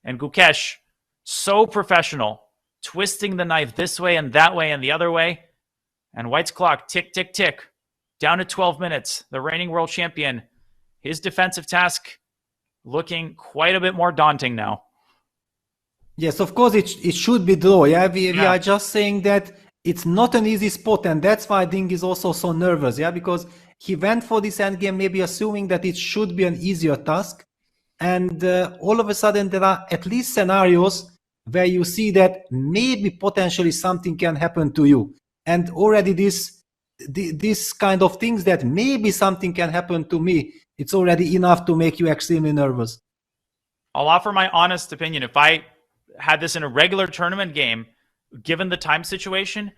And Gukesh, so professional, twisting the knife this way and that way and the other way. And White's clock, tick, tick, tick, down to 12 minutes. The reigning world champion, his defensive task looking quite a bit more daunting now. Yes, of course, it should be draw. Yeah, we are just saying that it's not an easy spot, and that's why Ding is also so nervous. Yeah, because he went for this endgame maybe assuming that it should be an easier task, and all of a sudden there are at least scenarios where you see that maybe potentially something can happen to you, and already this kind of things that maybe something can happen to me, it's already enough to make you extremely nervous. I'll offer my honest opinion. If I had this in a regular tournament game, given the time situation,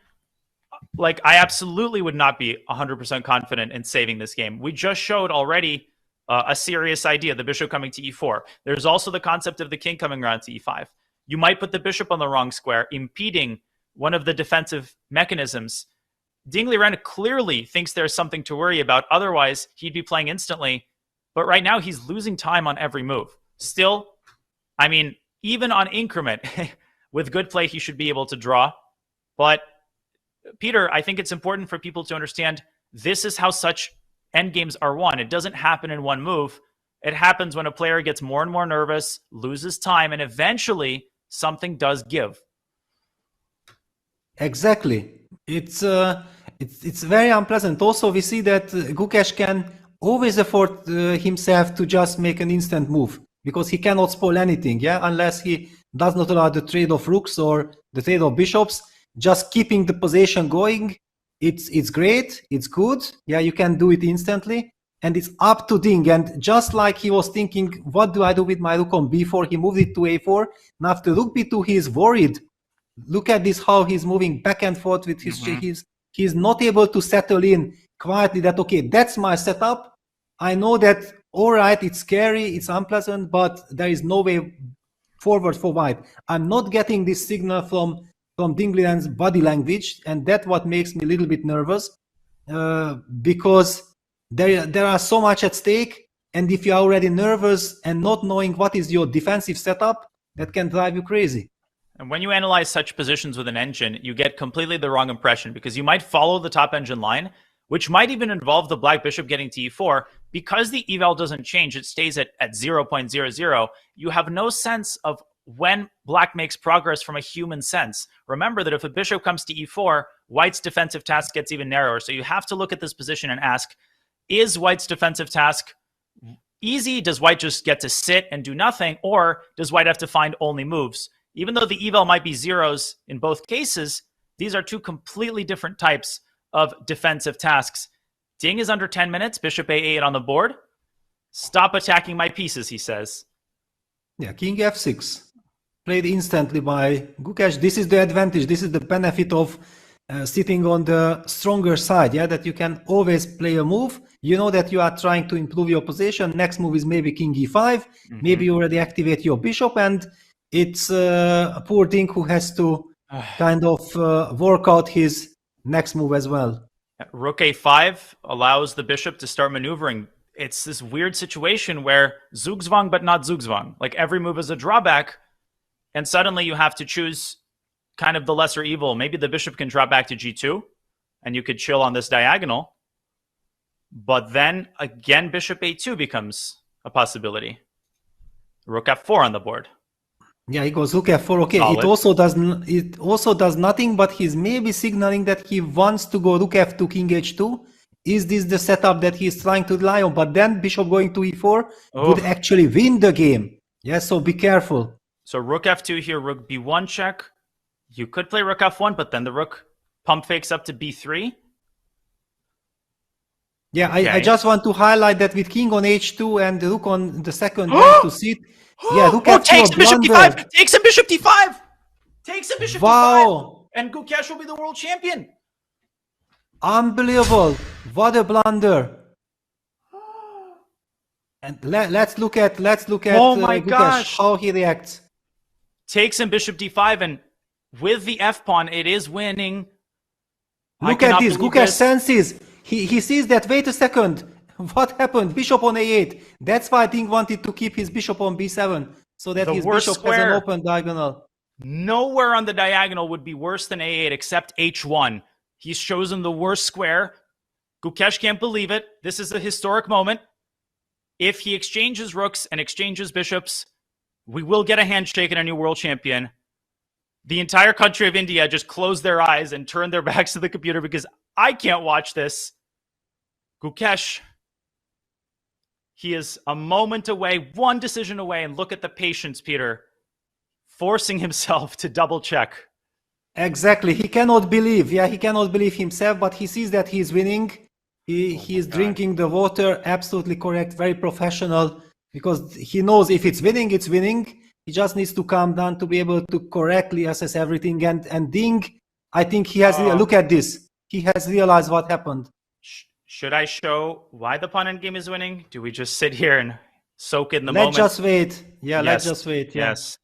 like I absolutely would not be 100% confident in saving this game. We just showed already a serious idea, the bishop coming to e4. There's also the concept of the king coming around to e5. You might put the bishop on the wrong square, impeding one of the defensive mechanisms. Ding Liren clearly thinks there's something to worry about. Otherwise, he'd be playing instantly. But right now, he's losing time on every move. Still, I mean, even on increment, with good play, he should be able to draw. But, Peter, I think it's important for people to understand this is how such endgames are won. It doesn't happen in one move. It happens when a player gets more and more nervous, loses time, and eventually something does give. Exactly. It's very unpleasant. Also, we see that Gukesh can always afford himself to just make an instant move, because he cannot spoil anything, yeah, unless he does not allow the trade of rooks or the trade of bishops. Just keeping the position going, it's great, it's good, yeah, you can do it instantly, and it's up to Ding. And just like he was thinking, what do I do with my rook on b4, he moved it to a4. Now after rook b2, he is worried. Look at this, how he's moving back and forth with his he's not able to settle in quietly that, okay, that's my setup. I know that, all right, it's scary, it's unpleasant, but there is no way forward for White. I'm not getting this signal from Ding Liren's body language, and that's what makes me a little bit nervous, because there are so much at stake, and if you're already nervous and not knowing what is your defensive setup, that can drive you crazy. And when you analyze such positions with an engine, you get completely the wrong impression, because you might follow the top engine line, which might even involve the black bishop getting to e4. Because the eval doesn't change, it stays at 0.00, you have no sense of when black makes progress from a human sense. Remember that if a bishop comes to e4, White's defensive task gets even narrower. So you have to look at this position and ask, is White's defensive task easy? Does White just get to sit and do nothing? Or does White have to find only moves? Even though the eval might be zeros in both cases, these are two completely different types of defensive tasks. Ding is under 10 minutes, bishop a8 on the board. Stop attacking my pieces, he says. Yeah, king f6. Played instantly by Gukesh. This is the advantage, this is the benefit of sitting on the stronger side, yeah, that you can always play a move. You know that you are trying to improve your position. Next move is maybe king e5. Maybe you already activate your bishop, and it's a poor Ding who has to kind of work out his next move as well. Rook a5 allows the bishop to start maneuvering. It's this weird situation where Zugzwang but not Zugzwang. Like every move is a drawback, and suddenly you have to choose kind of the lesser evil. Maybe the bishop can drop back to g2, and you could chill on this diagonal. But then, again, bishop a2 becomes a possibility. Rook f4 on the board. Yeah, he goes rook f4. Okay, it also does nothing, but he's maybe signaling that he wants to go rook f2, king h2. Is this the setup that he's trying to rely on? But then bishop going to e4 would actually win the game. Yeah, so be careful. So rook f2 here, rook b1 check. You could play rook f1, but then the rook pump fakes up to b3. Yeah, okay. I just want to highlight that with king on h2 and the rook on the second rank to sit. Yeah, rook f2 takes a bishop d5! Takes a bishop d5! Takes a bishop d5! And Gukesh will be the world champion! Unbelievable! What a blunder! And let's look at oh my Gukesh, gosh, how he reacts. Takes him bishop d5, and with the f pawn, it is winning. Look at this. Gukesh senses. He sees that. Wait a second. What happened? Bishop on a8. That's why Ding wanted to keep his bishop on b7. so that The his worst bishop has an square. open diagonal. Nowhere on the diagonal would be worse than a8 except h1. He's chosen the worst square. Gukesh can't believe it. This is a historic moment. If he exchanges rooks and exchanges bishops, we will get a handshake and a new world champion. The entire country of India just closed their eyes and turned their backs to the computer because I can't watch this. Gukesh, he is a moment away, one decision away, and look at the patience, Peter, forcing himself to double check. Exactly. He cannot believe. Yeah, he cannot believe himself, but he sees that he's winning. He is drinking the water. Absolutely correct. Very professional, because he knows if it's winning, it's winning. He just needs to calm down to be able to correctly assess everything. And Ding, I think he has, look at this. He has realized what happened. Should I show why the pawn endgame is winning? Do we just sit here and soak in the Let's moment? just wait. Yeah, Yes. let's just wait. Yeah. Yes.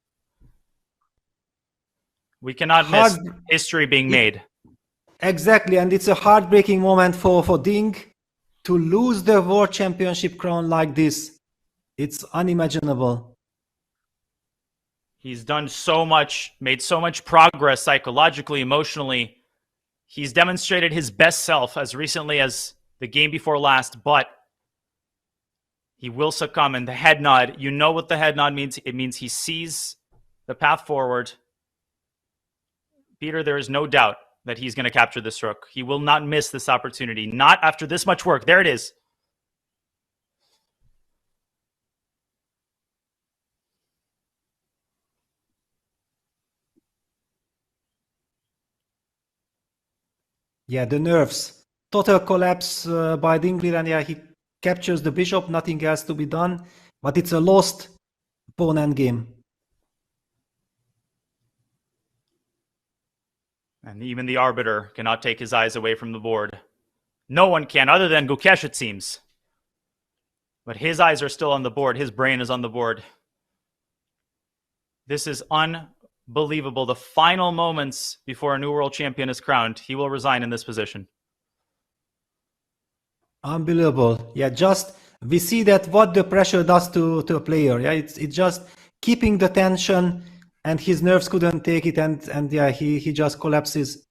We cannot miss history being made. Exactly, and it's a heartbreaking moment for Ding to lose the world championship crown like this. It's unimaginable. He's done so much, made so much progress psychologically, emotionally. He's demonstrated his best self as recently as the game before last, but he will succumb. And the head nod, you know what the head nod means. It means he sees the path forward. Peter, there is no doubt that he's going to capture this rook. He will not miss this opportunity. Not after this much work. There it is. Yeah, the nerves. Total collapse by Ding Liren. Yeah, he captures the bishop, nothing else to be done. But it's a lost pawn endgame. And even the arbiter cannot take his eyes away from the board. No one can, other than Gukesh, it seems. But his eyes are still on the board. His brain is on the board. This is unbelievable. The final moments before a new world champion is crowned, he will resign in this position. Unbelievable. Yeah, just we see that what the pressure does to a player. Yeah, it's just keeping the tension, and his nerves couldn't take it, and yeah, he just collapses.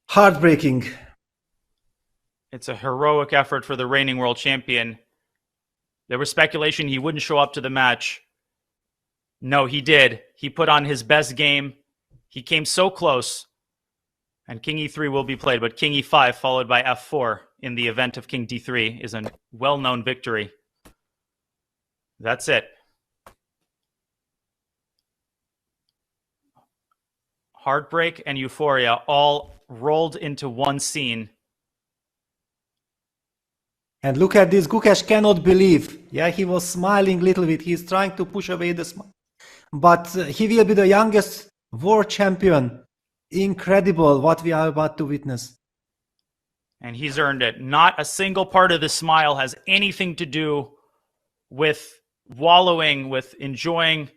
Heartbreaking. It's a heroic effort for the reigning world champion. There was speculation he wouldn't show up to the match. No, he did. He put on his best game. He came so close. And King e3 will be played, but King e5 followed by f4 in the event of King d3 is a well-known victory. That's it. Heartbreak and euphoria all rolled into one scene. And look at this, Gukesh cannot believe. Yeah, he was smiling a little bit. He's trying to push away the smile. But he will be the youngest world champion. Incredible what we are about to witness. And he's earned it. Not a single part of the smile has anything to do with wallowing, with enjoying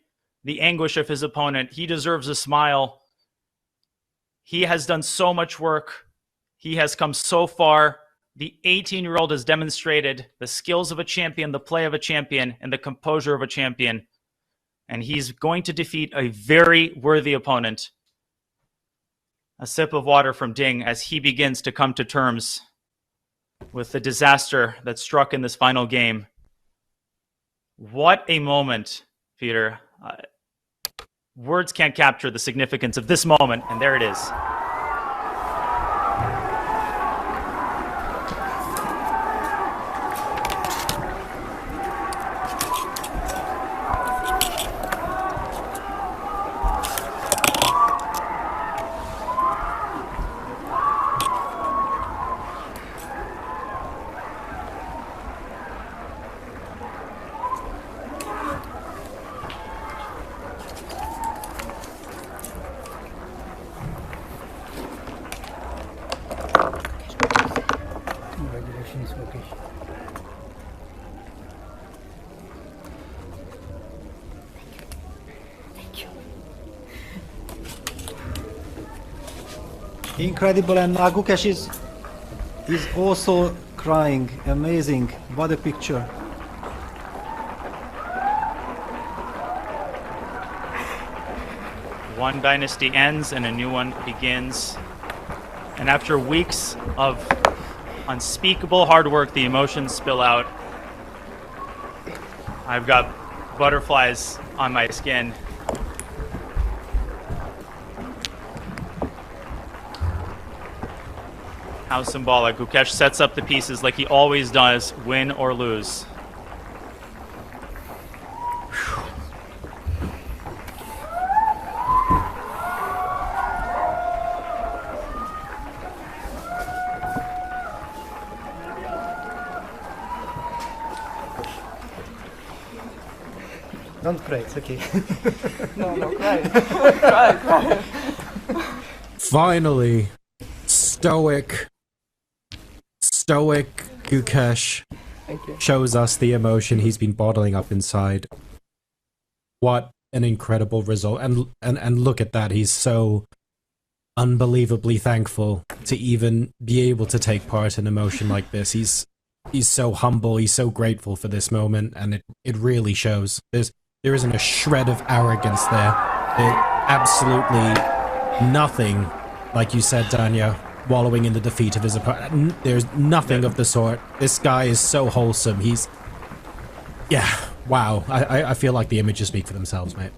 the anguish of his opponent. He deserves a smile. He has done so much work. He has come so far. The 18-year-old has demonstrated the skills of a champion, the play of a champion, and the composure of a champion. And he's going to defeat a very worthy opponent. A sip of water from Ding as he begins to come to terms with the disaster that struck in this final game. What a moment, Peter. Words can't capture the significance of this moment, and there it is. Congratulations, Gukesh. Incredible, and Gukesh is also crying. Amazing. What a picture. One dynasty ends and a new one begins. And after weeks of unspeakable hard work, the emotions spill out. I've got butterflies on my skin. How symbolic. Gukesh sets up the pieces like he always does, win or lose. Don't cry, it's okay. No, cry. Cry. Finally, stoic Gukesh Thank you. shows us the emotion he's been bottling up inside. What an incredible result. And look at that, he's so unbelievably thankful to even be able to take part in emotion like this. He's so humble, he's so grateful for this moment, and it really shows. There isn't a shred of arrogance there. Absolutely nothing, like you said, Danya, wallowing in the defeat of his opponent. There's nothing of the sort. This guy is so wholesome. Yeah, wow. I feel like the images speak for themselves, mate.